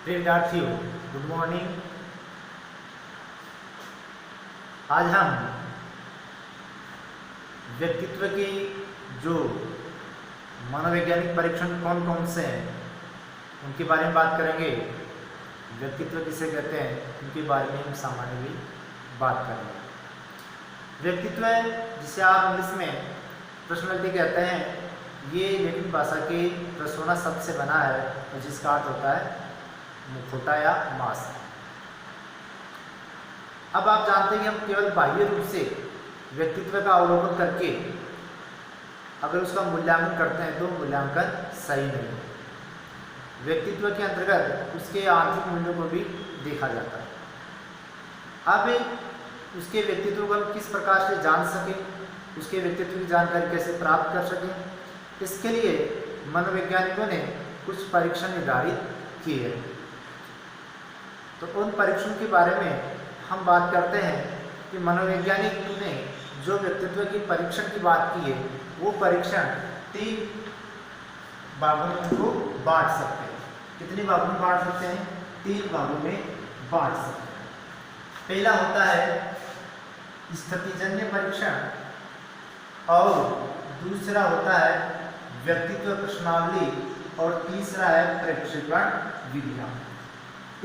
प्रिय विद्यार्थियों, good morning. आज हम व्यक्तित्व की जो मनोवैज्ञानिक परीक्षण कौन कौन से हैं उनके बारे में बात करेंगे। व्यक्तित्व किसे कहते हैं उनके बारे में हम सामान्य भी बात करेंगे। व्यक्तित्व जिसे आप इंग्लिश में पर्सनैलिटी कहते हैं, ये लैटिन भाषा के पर्सोना शब्द से बना है और जिसका अर्थ होता है मुखौटा या मास्क। अब आप जानते हैं कि हम केवल बाह्य रूप से व्यक्तित्व का अवलोकन करके अगर उसका मूल्यांकन करते हैं तो मूल्यांकन सही नहीं है। व्यक्तित्व के अंतर्गत उसके आंतरिक मूल्यों को भी देखा जाता है। अब उसके व्यक्तित्व को हम किस प्रकार से जान सकें, उसके व्यक्तित्व की जानकारी कैसे प्राप्त कर सकें, इसके लिए मनोवैज्ञानिकों ने कुछ परीक्षण निर्धारित किए हैं। तो उन परीक्षणों के बारे में हम बात करते हैं कि मनोवैज्ञानिक ने जो व्यक्तित्व की परीक्षण की बात की है वो परीक्षण 3 भागों में उनको बांट सकते हैं। कितने भागों में बांट सकते हैं? 3 भागों में बांट सकते हैं। पहला होता है स्थितिजन्य परीक्षण और दूसरा होता है व्यक्तित्व प्रश्नावली और तीसरा है प्रक्षेपण विधियां।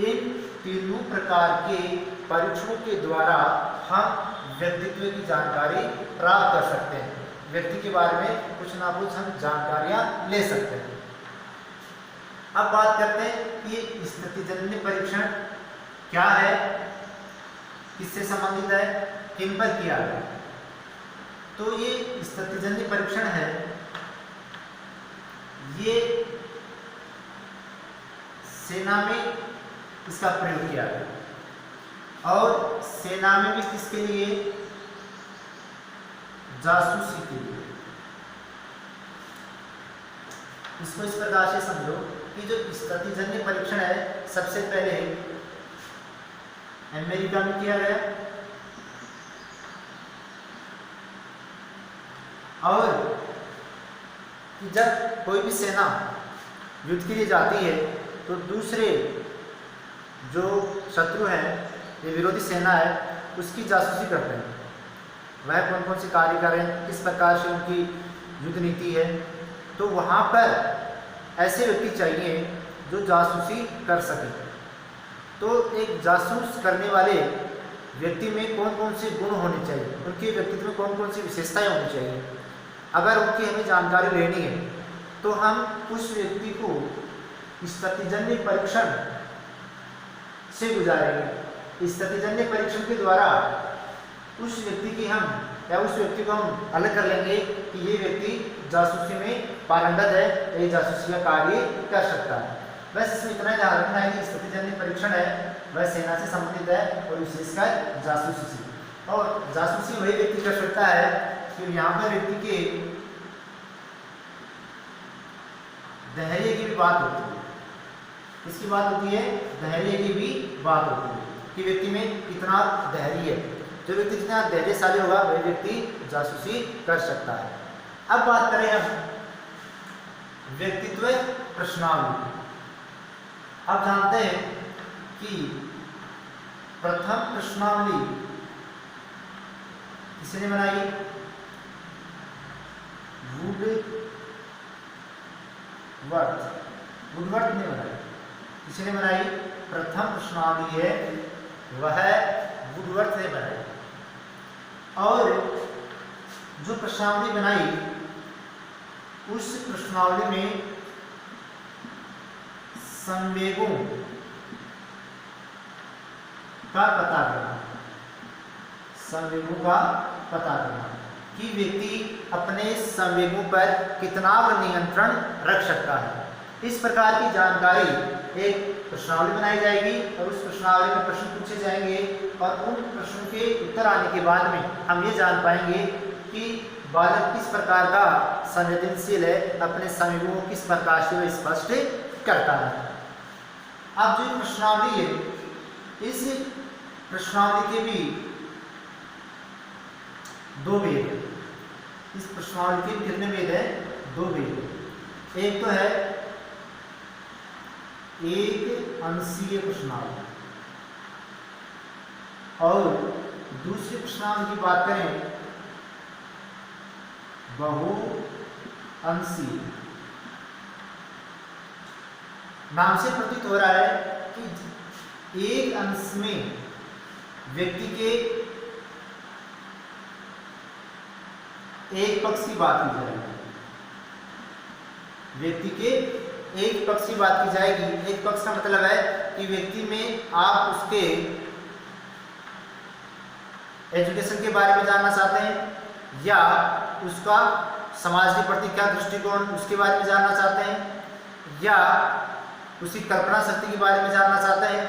इन तीनों प्रकार के परीक्षणों के द्वारा हम व्यक्तित्व की जानकारी प्राप्त कर सकते हैं। व्यक्ति के बारे में कुछ ना कुछ हम जानकारियां ले सकते हैं। अब बात करते हैं कि स्थितिजन्य परीक्षण क्या है, किससे संबंधित है, किन पर किया है। तो ये स्थितिजन्य परीक्षण है, ये सेना में इसका प्रयोग किया गया और सेना में भी किसके लिए? जासूसी के लिए। इसको इस प्रकार से समझो कि जो स्थितिजन्य परीक्षण है सबसे पहले अमेरिका में किया गया और जब कोई भी सेना युद्ध के लिए जाती है तो दूसरे जो शत्रु हैं, ये विरोधी सेना है, उसकी जासूसी करते हैं। वह कौन कौन से कार्य करें, किस प्रकार से उनकी युद्ध नीति है। तो वहाँ पर ऐसे व्यक्ति चाहिए जो जासूसी कर सके। तो एक जासूस करने वाले व्यक्ति में कौन कौन से गुण होने चाहिए, उनके व्यक्तित्व में कौन कौन सी विशेषताएं होनी चाहिए। अगर उनकी हमें जानकारी लेनी है तो हम उस व्यक्ति को स्थितिजन्य परीक्षण से गुजारेंगे। स्थितिजन्य परीक्षण के द्वारा उस व्यक्ति की हम या उस व्यक्ति को हम अलग कर लेंगे कि ये व्यक्ति जासूसी में पारंगत है, ये जासूसी का कार्य कर सकता है। बस इसमें इतना ध्यान रखना है कि स्थितिजन्य परीक्षण है वह सेना से संबंधित है और विशेषकर जासूसी से। और जासूसी वही व्यक्ति कर सकता है कि यहाँ पर व्यक्ति के धैर्य की भी बात होती है। इसकी बात होती है, धैर्य की भी बात होती है कि व्यक्ति में कितना धैर्य है। जो व्यक्ति जितना धैर्यशाली होगा वह व्यक्ति जासूसी कर सकता है। अब बात करें हम व्यक्तित्व प्रश्नावली। आप जानते हैं कि प्रथम प्रश्नावली किसने बनाई? वुडवर्थ ने बनाई। किसने बनाई? प्रथम प्रश्नावली है वह वुडवर्थ ने बनाई। और जो प्रश्नावली बनाई उस प्रश्नावली में संवेगों का पता करना, संवेगों का पता करना कि व्यक्ति अपने संवेगों पर कितना नियंत्रण रख सकता है। इस प्रकार की जानकारी एक प्रश्नावली बनाई जाएगी और उस प्रश्नावली में प्रश्न पूछे जाएंगे और उन प्रश्नों के उत्तर आने के बाद में हम ये जान पाएंगे कि बालक किस प्रकार का संवेदनशील है, अपने संवेगों को किस प्रकार से वह स्पष्ट करता है। अब जो प्रश्नावली है, इस प्रश्नावली के भी 2 भेद है। इस प्रश्नावली के कितने भेद है? 2 भेद। एक तो है एक अंशीय प्रश्नावली। और दूसरी प्रश्नावली की बात करें बहुअंशीय। नाम से प्रतीत हो रहा है कि एक अंश में व्यक्ति के एक पक्ष की बात की जाएगी, व्यक्ति के एक पक्ष की बात की जाएगी। एक पक्ष का मतलब है कि व्यक्ति में आप उसके एजुकेशन के बारे में जानना चाहते हैं या उसका समाज के प्रति क्या दृष्टिकोण उसके बारे में जानना चाहते हैं या उसकी कल्पना शक्ति के बारे में जानना चाहते हैं।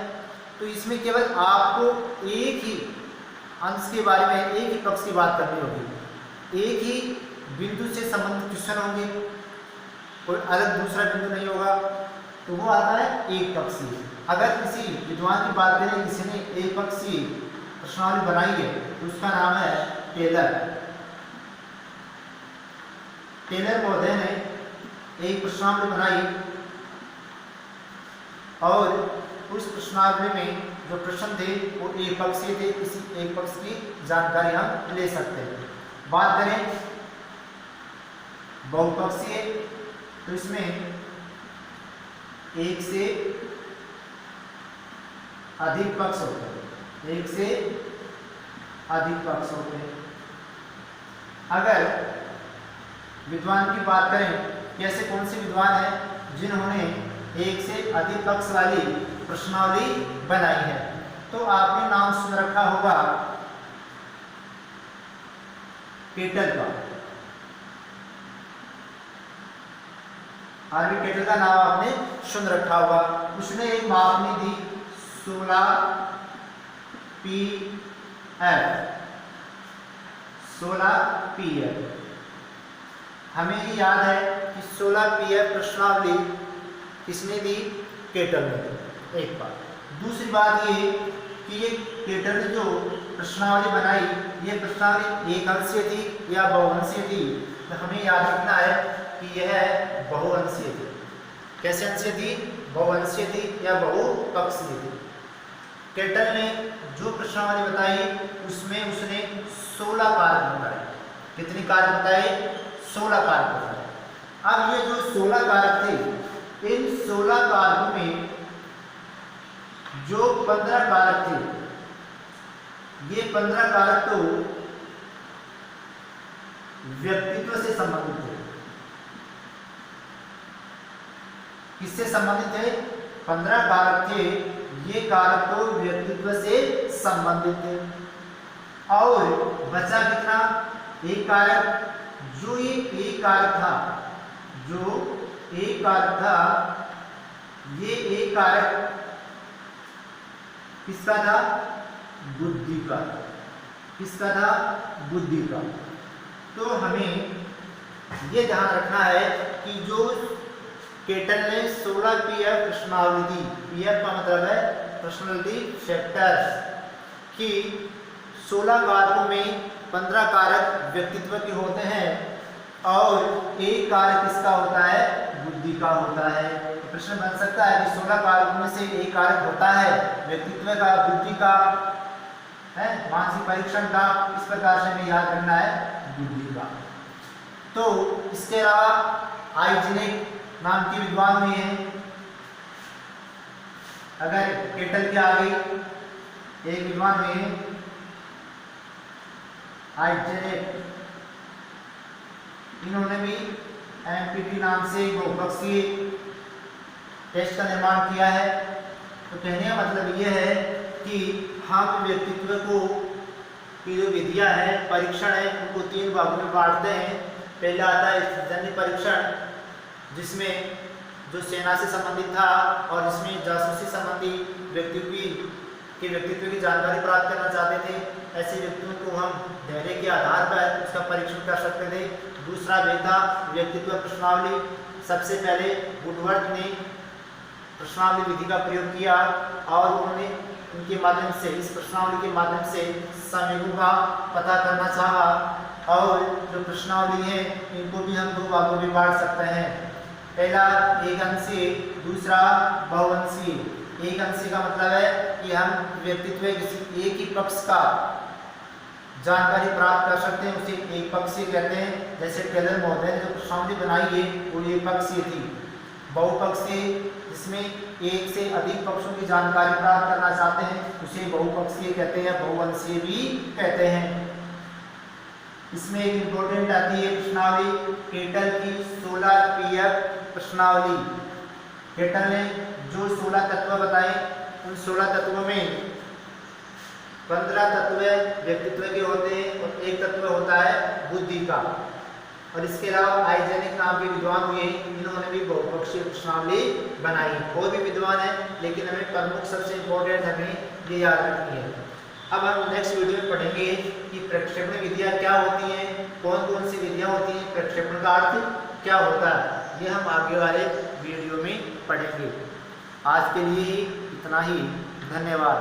तो इसमें केवल आपको एक ही अंश के बारे में, एक ही पक्ष की बात करनी होगी, एक ही बिंदु से संबंधित क्वेश्चन होंगे, कोई अलग दूसरा बिंदु नहीं होगा। तो वो आता है एक पक्षीय। अगर किसी विद्वान की बात करें, किसी ने एक पक्षीय प्रश्नावली बनाई है तो उसका नाम है टेलर। टेलर महोदय ने एक प्रश्नावली बनाई और उस प्रश्नावली में जो प्रश्न थे वो एक पक्षीय थे। इसी एक पक्ष की जानकारी हम ले सकते हैं। बात करें बहुपक्षीय तो इसमें एक से अधिक पक्ष होते हैं, एक से अधिक पक्ष होते हैं। अगर विद्वान की बात करें, कैसे कौन से विद्वान हैं जिन्होंने एक से अधिक पक्ष वाली प्रश्नावली बनाई है, तो आपने नाम सुन रखा होगा केटल का। आरवी केटल का नाम आपने सुन रखा होगा। उसने एक मापनी दी 16 PF, 16 PF। हमें ये याद है कि 16 PF प्रश्नावली किसने दी? केटल ने दी। एक बात। दूसरी बात ये कि ये केटल ने जो प्रश्नावली बनाई, ये प्रश्नावली एक अंशीय थी या बहुअंशीय थी? तो हमें याद रखना है कि यह बहुअंशीय थी। कैसे अंशीय थी? बहुअंशीय थी या बहुपक्षीय थी। केटल ने जो प्रश्नावली बताई उसमें उसने 16 कारक बताए। कितने कारक बताए? 16 कारक बताए। अब ये जो 16 कारक थे, इन 16 कारकों में जो 15 कारक थे, ये 15 कारक तो व्यक्तित्व से संबंधित थे। किससे संबंधित है? 15 कारक थे, ये कारक तो व्यक्तित्व से संबंधित थे। और बचा कितना? एक कारक। जो ये एक कारक था, जो एक कारक था, ये एक कारक किसका था? बुद्धि का। किसका था? बुद्धि का। तो हमें ये ध्यान रखना है कि जो केटल ने 16 PF प्रश्नावली दी, PF का मतलब है पर्सनालिटी फैक्टर्स, कि 16 कारकों में 15 कारक व्यक्तित्व के होते हैं और एक कारक किसका होता है? बुद्धि का होता है। तो प्रश्न बन सकता है कि 16 कारकों में से एक कारक होता है व्यक्तित्व का, बुद्धि का, है मानसिक परीक्षण का। इस प्रकार से हमें याद रखना है बुद्धि का। तो इसके अलावा आइजेनिक नाम की विद्वान हुई है। अगर केटल के आगे एक विद्वान हुए हैं आइजेनिक, इन्होंने भी MPT नाम से बहुपक्षीय टेस्ट का निर्माण किया है। तो कहने का मतलब ये है कि हम व्यक्तित्व को की जो विधियां हैं, परीक्षण है, उनको 3 भागों में बांटते हैं। पहला आता है जन्य परीक्षण, जिसमें जो सेना से संबंधित था और जिसमें जासूसी संबंधी व्यक्तित्व की जानकारी प्राप्त करना चाहते थे। ऐसे व्यक्तियों को हम धैर्य के आधार पर उसका परीक्षण कर सकते थे। दूसरा वेद था व्यक्तित्व प्रश्नावली। सबसे पहले वुडवर्ड ने प्रश्नावली विधि का प्रयोग किया और उन्होंने उनके माध्यम से, इस प्रश्नावली के माध्यम से समूहों का पता करना चाहा। और जो प्रश्नावली है इनको भी हम 2 भागों में बांट सकते हैं। पहला एक अंशीय, दूसरा बहुअंशीय। एक अंशी का मतलब है कि हम व्यक्तित्व किसी एक ही पक्ष का जानकारी प्राप्त कर सकते हैं, उसे एक पक्षीय कहते हैं। जैसे टेलर महोदय ने जो प्रश्नावली बनाई है वो एक पक्षीय थी। बहुपक्षीय जिसमें एक से अधिक पक्षों की जानकारी प्राप्त करना चाहते हैं उसे बहुपक्षीय कहते हैं, बहुअंशीय भी कहते हैं। इसमें एक इम्पोर्टेंट आती है प्रश्नावली केटल की 16 पीएफ प्रश्नावली। केटल ने जो 16 तत्व बताए उन 16 तत्वों में 15 तत्व व्यक्तित्व के होते हैं और एक तत्व होता है बुद्धि का। और इसके अलावा आइजेनिक नाम के विद्वान हुए, इन्होंने भी बहुपक्षीय प्रश्नावली बनाई। और भी विद्वान है लेकिन हमें प्रमुख सबसे इम्पोर्टेंट हमें ये याद रखनी है। अब हम नेक्स्ट वीडियो में पढ़ेंगे कि प्रक्षेपण विधियां क्या होती हैं, कौन कौन सी विधियां होती हैं, प्रक्षेपण का अर्थ क्या होता है, ये हम आगे वाले वीडियो में पढ़ेंगे। आज के लिए ही इतना ही, धन्यवाद।